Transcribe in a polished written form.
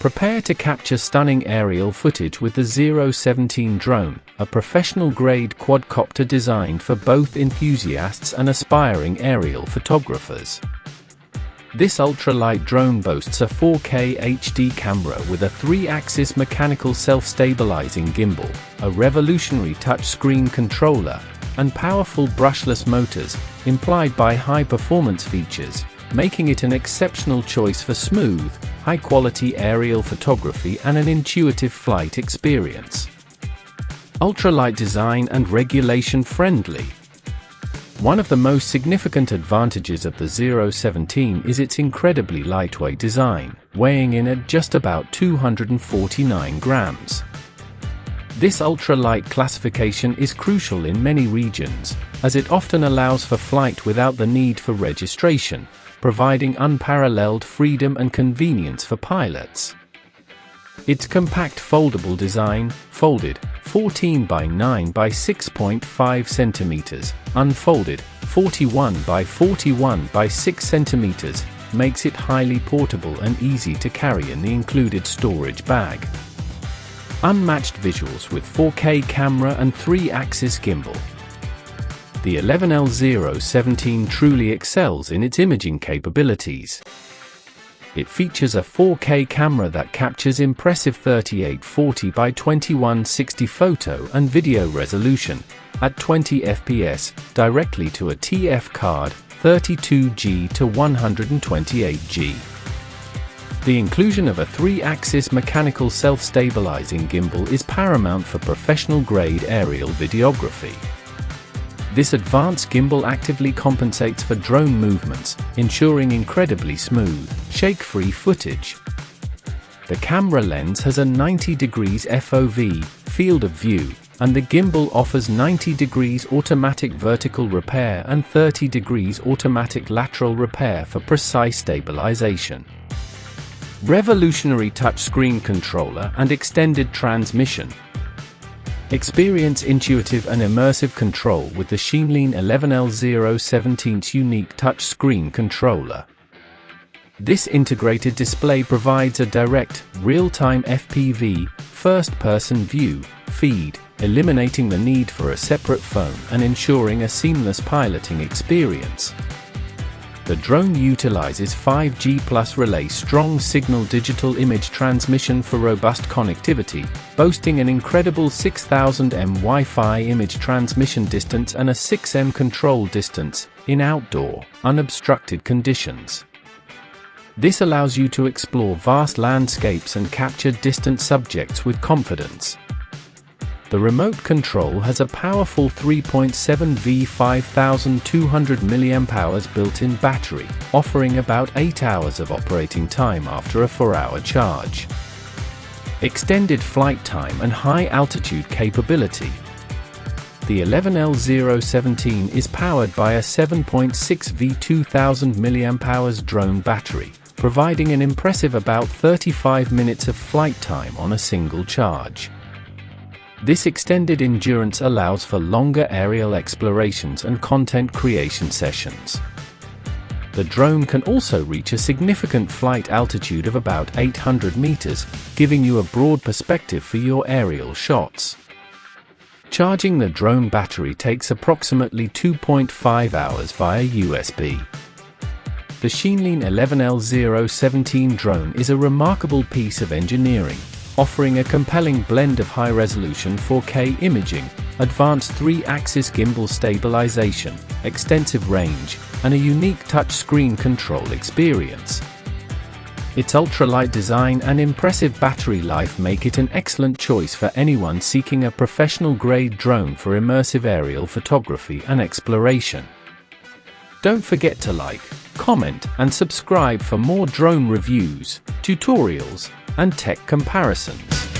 Prepare to capture stunning aerial footage with the XINLIN drone, a professional-grade quadcopter designed for both enthusiasts and aspiring aerial photographers. This ultralight drone boasts a 4K HD camera with a 3-axis mechanical self-stabilizing gimbal, a revolutionary touchscreen controller, and powerful brushless motors, implied by high-performance features, making it an exceptional choice for smooth, high-quality aerial photography and an intuitive flight experience. Ultralight design and regulation-friendly. One of the most significant advantages of the XINLIN is its incredibly lightweight design, weighing in at just about 249 grams. This ultralight classification is crucial in many regions, as it often allows for flight without the need for registration, providing unparalleled freedom and convenience for pilots. Its compact foldable design, folded 14 by 9 by 6.5 centimeters, unfolded 41 by 41 by 6 centimeters, makes it highly portable and easy to carry in the included storage bag. Unmatched visuals with 4K camera and 3-axis gimbal. The XINLIN XiL truly excels in its imaging capabilities. It features a 4K camera that captures impressive 3840 by 2160 photo and video resolution at 20 fps directly to a TF card, 32G to 128G. The inclusion of a 3-axis mechanical self-stabilizing gimbal is paramount for professional-grade aerial videography. This advanced gimbal actively compensates for drone movements, ensuring incredibly smooth, shake-free footage. The camera lens has a 90 degrees FOV, field of view, and the gimbal offers 90 degrees automatic vertical repair and 30 degrees automatic lateral repair for precise stabilization. Revolutionary touchscreen controller and extended transmission. Experience intuitive and immersive control with the XINLIN XiL's unique touchscreen controller. This integrated display provides a direct, real-time FPV, first-person view, feed, eliminating the need for a separate phone and ensuring a seamless piloting experience. The drone utilizes 5G plus relay strong signal digital image transmission for robust connectivity, boasting an incredible 6000 m Wi-Fi image transmission distance and a 6 m control distance, in outdoor, unobstructed conditions. This allows you to explore vast landscapes and capture distant subjects with confidence. The remote control has a powerful 3.7V 5200 mAh built-in battery, offering about 8 hours of operating time after a 4-hour charge. Extended flight time and high-altitude capability. The XINLIN XiL is powered by a 7.6V 2000 mAh drone battery, providing an impressive about 35 minutes of flight time on a single charge. This extended endurance allows for longer aerial explorations and content creation sessions. The drone can also reach a significant flight altitude of about 800 meters, giving you a broad perspective for your aerial shots. Charging the drone battery takes approximately 2.5 hours via USB. The XINLIN XiL drone is a remarkable piece of engineering, offering a compelling blend of high-resolution 4K imaging, advanced 3-axis gimbal stabilization, extensive range, and a unique touchscreen control experience. Its ultralight design and impressive battery life make it an excellent choice for anyone seeking a professional-grade drone for immersive aerial photography and exploration. Don't forget to like, comment, and subscribe for more drone reviews, tutorials, and tech comparisons.